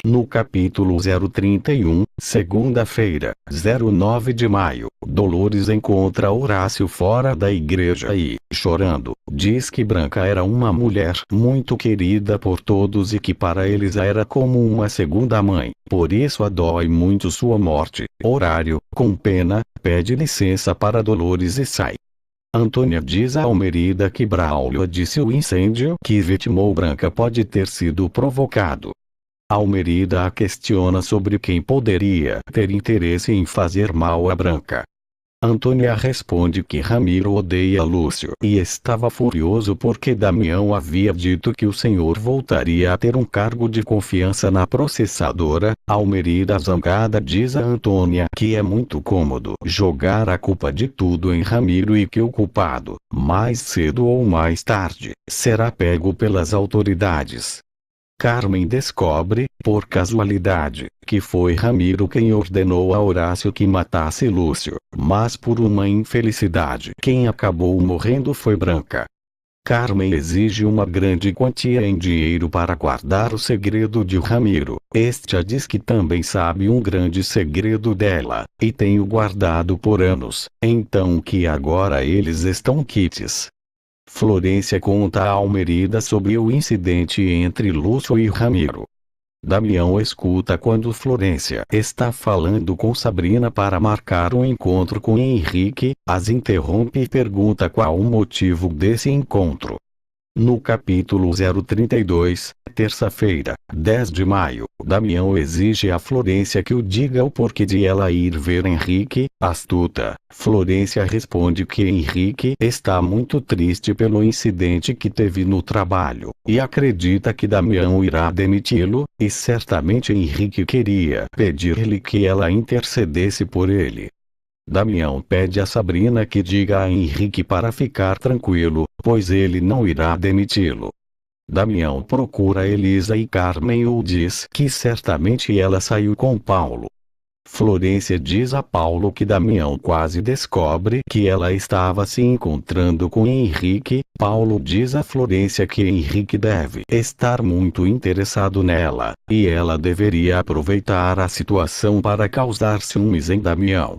No capítulo 031, segunda-feira, 09 de maio, Dolores encontra Horácio fora da igreja e, chorando, diz que Branca era uma mulher muito querida por todos e que para eles era como uma segunda mãe, por isso a dói muito sua morte. Horácio, com pena, pede licença para Dolores e sai. Antônia diz a Almerida que Braulio disse o incêndio que vitimou Branca pode ter sido provocado. Almerida a questiona sobre quem poderia ter interesse em fazer mal a Branca. Antônia responde que Ramiro odeia Lúcio e estava furioso porque Damião havia dito que o senhor voltaria a ter um cargo de confiança na processadora. Almerida zangada diz a Antônia que é muito cômodo jogar a culpa de tudo em Ramiro e que o culpado, mais cedo ou mais tarde, será pego pelas autoridades. Carmen descobre, por casualidade, que foi Ramiro quem ordenou a Horácio que matasse Lúcio, mas por uma infelicidade quem acabou morrendo foi Branca. Carmen exige uma grande quantia em dinheiro para guardar o segredo de Ramiro. Este a diz que também sabe um grande segredo dela, e tem-o guardado por anos, então que agora eles estão quites. Florência conta a Almerida sobre o incidente entre Lúcio e Ramiro. Damião escuta quando Florência está falando com Sabrina para marcar um encontro com Henrique, as interrompe e pergunta qual o motivo desse encontro. No capítulo 032, terça-feira, 10 de maio, Damião exige a Florência que o diga o porquê de ela ir ver Henrique. Astuta, Florência responde que Henrique está muito triste pelo incidente que teve no trabalho, e acredita que Damião irá demiti-lo, e certamente Henrique queria pedir-lhe que ela intercedesse por ele. Damião pede a Sabrina que diga a Henrique para ficar tranquilo, pois ele não irá demiti-lo. Damião procura Elisa e Carmen o diz que certamente ela saiu com Paulo. Florência diz a Paulo que Damião quase descobre que ela estava se encontrando com Henrique. Paulo diz a Florência que Henrique deve estar muito interessado nela, e ela deveria aproveitar a situação para causar ciúmes em Damião.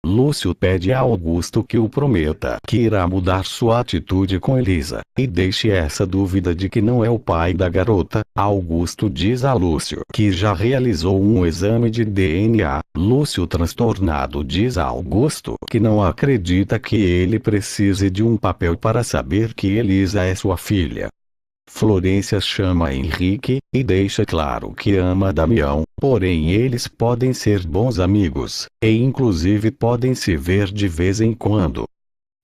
Lúcio pede a Augusto que o prometa que irá mudar sua atitude com Elisa, e deixe essa dúvida de que não é o pai da garota. Augusto diz a Lúcio que já realizou um exame de DNA. Lúcio transtornado diz a Augusto que não acredita que ele precise de um papel para saber que Elisa é sua filha. Florência chama Henrique, e deixa claro que ama Damião, porém eles podem ser bons amigos, e inclusive podem se ver de vez em quando.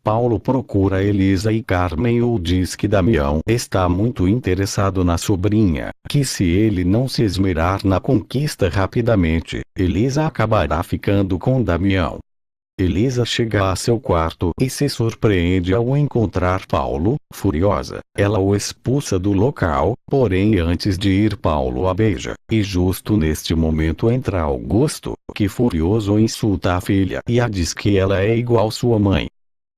Paulo procura Elisa e Carmen o diz que Damião está muito interessado na sobrinha, que se ele não se esmerar na conquista rapidamente, Elisa acabará ficando com Damião. Elisa chega a seu quarto e se surpreende ao encontrar Paulo. Furiosa, ela o expulsa do local, porém antes de ir Paulo a beija, e justo neste momento entra Augusto, que furioso insulta a filha e a diz que ela é igual sua mãe.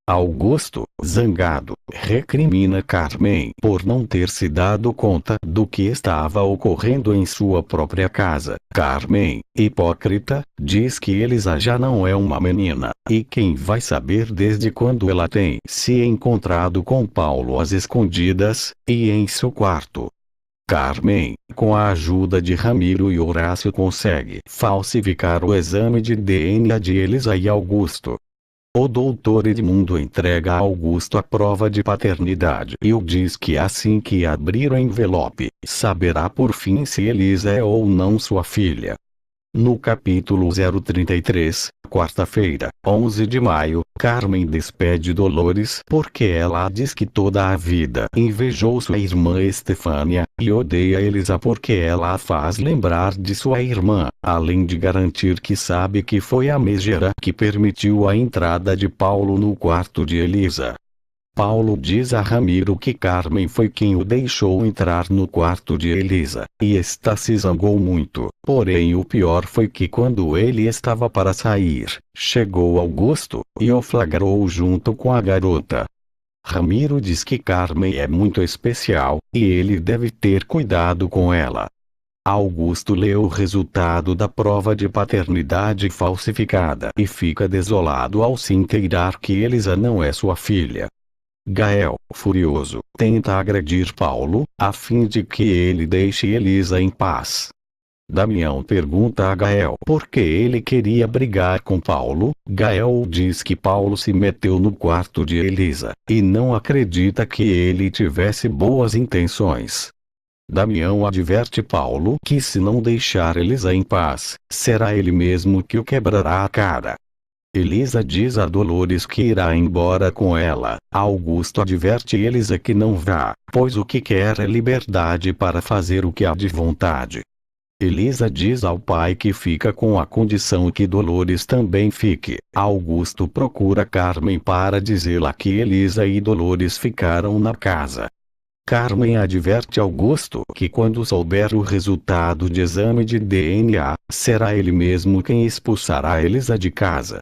Augusto, zangado, recrimina Carmen por não ter se dado conta do que estava ocorrendo em sua própria casa. Carmen, hipócrita, diz que Elisa já não é uma menina, e quem vai saber desde quando ela tem se encontrado com Paulo às escondidas, e em seu quarto. Carmen, com a ajuda de Ramiro e Horácio, consegue falsificar o exame de DNA de Elisa e Augusto. O doutor Edmundo entrega a Augusto a prova de paternidade e o diz que assim que abrir o envelope, saberá por fim se Elisa é ou não sua filha. No capítulo 033, quarta-feira, 11 de maio, Carmen despede Dolores porque ela diz que toda a vida invejou sua irmã Estefânia, e odeia Elisa porque ela a faz lembrar de sua irmã, além de garantir que sabe que foi a megera que permitiu a entrada de Paulo no quarto de Elisa. Paulo diz a Ramiro que Carmen foi quem o deixou entrar no quarto de Elisa, e esta se zangou muito, porém o pior foi que quando ele estava para sair, chegou Augusto, e o flagrou junto com a garota. Ramiro diz que Carmen é muito especial, e ele deve ter cuidado com ela. Augusto lê o resultado da prova de paternidade falsificada e fica desolado ao se inteirar que Elisa não é sua filha. Gael, furioso, tenta agredir Paulo, a fim de que ele deixe Elisa em paz. Damião pergunta a Gael por que ele queria brigar com Paulo. Gael diz que Paulo se meteu no quarto de Elisa, e não acredita que ele tivesse boas intenções. Damião adverte Paulo que se não deixar Elisa em paz, será ele mesmo que o quebrará a cara. Elisa diz a Dolores que irá embora com ela. Augusto adverte Elisa que não vá, pois o que quer é liberdade para fazer o que há de vontade. Elisa diz ao pai que fica com a condição que Dolores também fique. Augusto procura Carmen para dizê-la que Elisa e Dolores ficaram na casa. Carmen adverte Augusto que quando souber o resultado de exame de DNA, será ele mesmo quem expulsará Elisa de casa.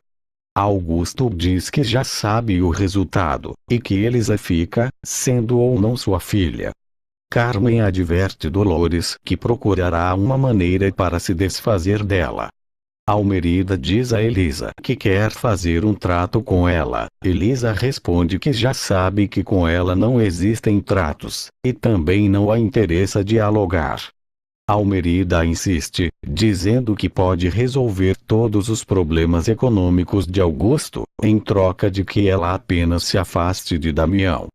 Augusto diz que já sabe o resultado, e que Elisa fica, sendo ou não sua filha. Carmen adverte Dolores que procurará uma maneira para se desfazer dela. Almerida diz a Elisa que quer fazer um trato com ela. Elisa responde que já sabe que com ela não existem tratos, e também não a interessa dialogar. Almerida insiste, dizendo que pode resolver todos os problemas econômicos de Augusto, em troca de que ela apenas se afaste de Damião.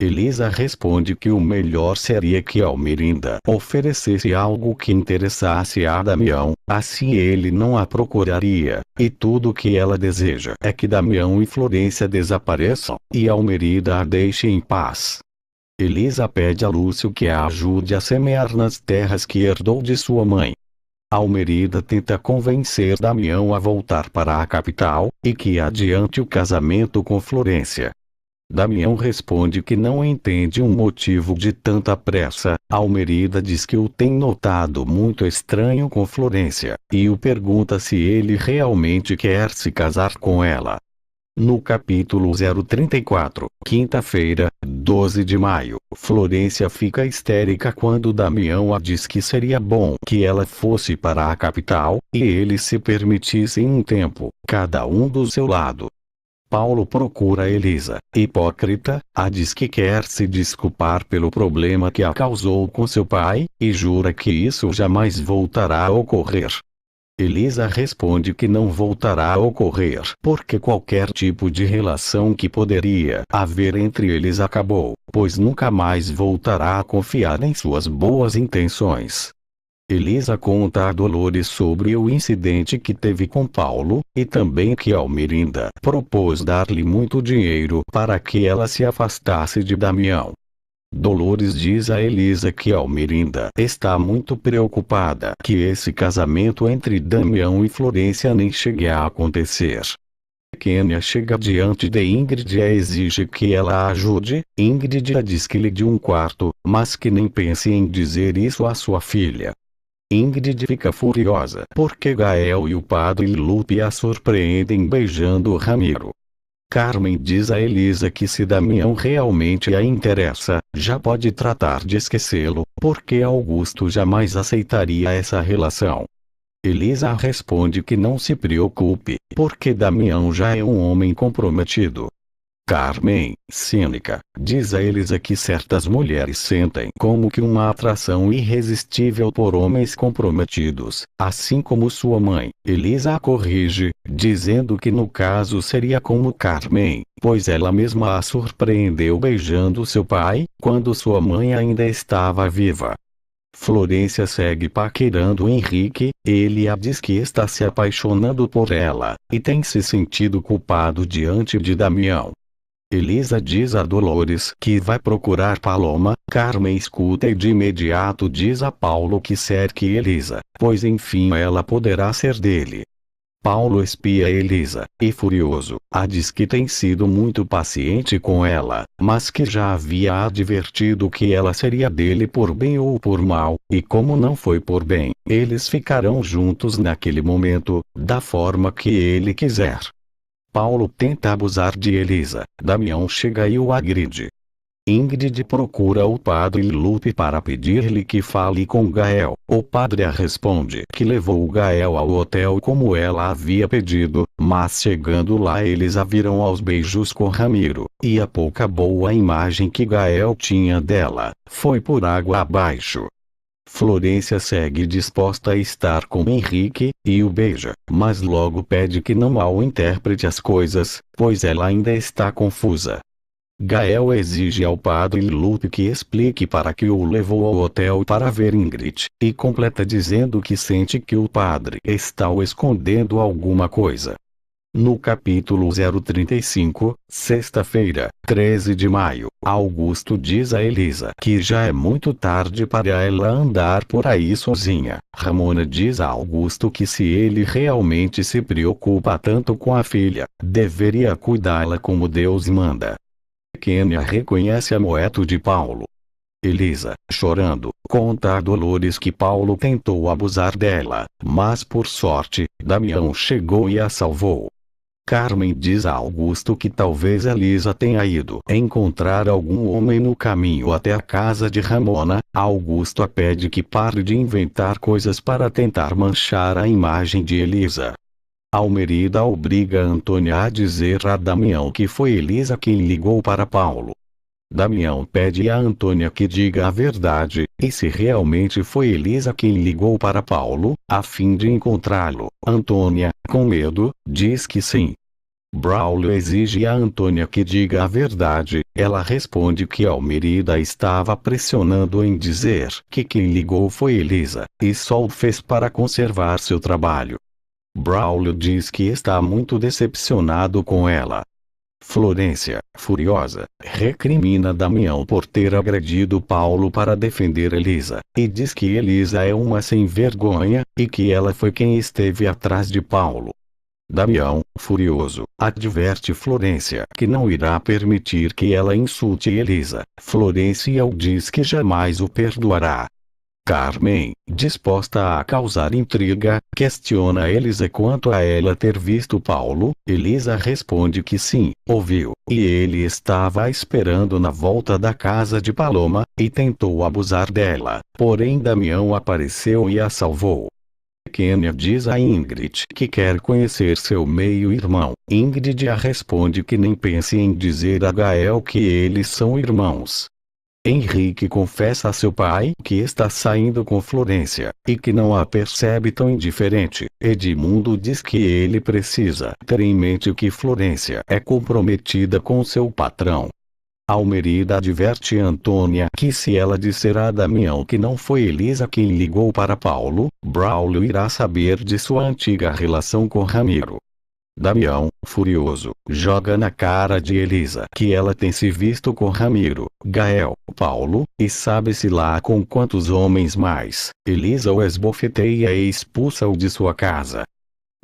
Elisa responde que o melhor seria que Almerida oferecesse algo que interessasse a Damião, assim ele não a procuraria, e tudo o que ela deseja é que Damião e Florência desapareçam, e Almerida a deixe em paz. Elisa pede a Lúcio que a ajude a semear nas terras que herdou de sua mãe. Almerida tenta convencer Damião a voltar para a capital, e que adiante o casamento com Florência. Damião responde que não entende um motivo de tanta pressa. Almerida diz que o tem notado muito estranho com Florência, e o pergunta se ele realmente quer se casar com ela. No capítulo 034, quinta-feira, 12 de maio, Florência fica histérica quando Damião a diz que seria bom que ela fosse para a capital, e eles se permitissem um tempo, cada um do seu lado. Paulo procura Elisa, hipócrita, a diz que quer se desculpar pelo problema que a causou com seu pai, e jura que isso jamais voltará a ocorrer. Elisa responde que não voltará a ocorrer porque qualquer tipo de relação que poderia haver entre eles acabou, pois nunca mais voltará a confiar em suas boas intenções. Elisa conta a Dolores sobre o incidente que teve com Paulo, e também que Almerida propôs dar-lhe muito dinheiro para que ela se afastasse de Damião. Dolores diz a Elisa que Almerida está muito preocupada que esse casamento entre Damião e Florência nem chegue a acontecer. Kênia chega diante de Ingrid e exige que ela a ajude. Ingrid a diz que lhe dê um quarto, mas que nem pense em dizer isso à sua filha. Ingrid fica furiosa porque Gael e o padre Lupe a surpreendem beijando Ramiro. Carmen diz a Elisa que se Damião realmente a interessa, já pode tratar de esquecê-lo, porque Augusto jamais aceitaria essa relação. Elisa responde que não se preocupe, porque Damião já é um homem comprometido. Carmen, cínica, diz a Elisa que certas mulheres sentem como que uma atração irresistível por homens comprometidos, assim como sua mãe. Elisa a corrige, dizendo que no caso seria como Carmen, pois ela mesma a surpreendeu beijando seu pai, quando sua mãe ainda estava viva. Florência segue paquerando Henrique, ele a diz que está se apaixonando por ela, e tem se sentido culpado diante de Damião. Elisa diz a Dolores que vai procurar Paloma. Carmen escuta e de imediato diz a Paulo que cerque Elisa, pois enfim ela poderá ser dele. Paulo espia Elisa, e furioso, a diz que tem sido muito paciente com ela, mas que já havia advertido que ela seria dele por bem ou por mal, e como não foi por bem, eles ficarão juntos naquele momento, da forma que ele quiser. Paulo tenta abusar de Elisa. Damião chega e o agride. Ingrid procura o padre Lupe para pedir-lhe que fale com Gael. O padre a responde que levou Gael ao hotel como ela havia pedido, mas chegando lá eles a viram aos beijos com Ramiro, e a pouca boa imagem que Gael tinha dela foi por água abaixo. Florência segue disposta a estar com Henrique, e o beija, mas logo pede que não mal interprete as coisas, pois ela ainda está confusa. Gael exige ao padre Lupe que explique para que o levou ao hotel para ver Ingrid, e completa dizendo que sente que o padre está o escondendo alguma coisa. No capítulo 035, sexta-feira, 13 de maio, Augusto diz a Elisa que já é muito tarde para ela andar por aí sozinha. Ramona diz a Augusto que se ele realmente se preocupa tanto com a filha, deveria cuidá-la como Deus manda. Kênia reconhece a moeto de Paulo. Elisa, chorando, conta a Dolores que Paulo tentou abusar dela, mas por sorte, Damião chegou e a salvou. Carmen diz a Augusto que talvez Elisa tenha ido encontrar algum homem no caminho até a casa de Ramona. Augusto a pede que pare de inventar coisas para tentar manchar a imagem de Elisa. Almerida obriga Antônia a dizer a Damião que foi Elisa quem ligou para Paulo. Damião pede a Antônia que diga a verdade, e se realmente foi Elisa quem ligou para Paulo, a fim de encontrá-lo. Antônia, com medo, diz que sim. Braulio exige a Antônia que diga a verdade. Ela responde que Almerida estava pressionando em dizer que quem ligou foi Elisa, e só o fez para conservar seu trabalho. Braulio diz que está muito decepcionado com ela. Florência, furiosa, recrimina Damião por ter agredido Paulo para defender Elisa, e diz que Elisa é uma sem-vergonha, e que ela foi quem esteve atrás de Paulo. Damião, furioso, adverte Florência que não irá permitir que ela insulte Elisa. Florência diz que jamais o perdoará. Carmen, disposta a causar intriga, questiona Elisa quanto a ela ter visto Paulo. Elisa responde que sim, ouviu, e ele estava esperando na volta da casa de Paloma, e tentou abusar dela, porém Damião apareceu e a salvou. Kênia diz a Ingrid que quer conhecer seu meio-irmão. Ingrid a responde que nem pense em dizer a Gael que eles são irmãos. Henrique confessa a seu pai que está saindo com Florência, e que não a percebe tão indiferente. Edmundo diz que ele precisa ter em mente que Florência é comprometida com seu patrão. Almerida adverte Antônia que se ela disser a Damião que não foi Elisa quem ligou para Paulo, Braulio irá saber de sua antiga relação com Ramiro. Damião, furioso, joga na cara de Elisa que ela tem se visto com Ramiro, Gael, Paulo, e sabe-se lá com quantos homens mais. Elisa o esbofeteia e expulsa-o de sua casa.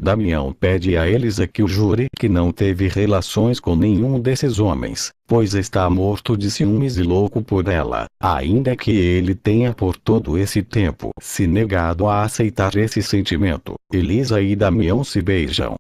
Damião pede a Elisa que o jure que não teve relações com nenhum desses homens, pois está morto de ciúmes e louco por ela, ainda que ele tenha por todo esse tempo se negado a aceitar esse sentimento. Elisa e Damião se beijam.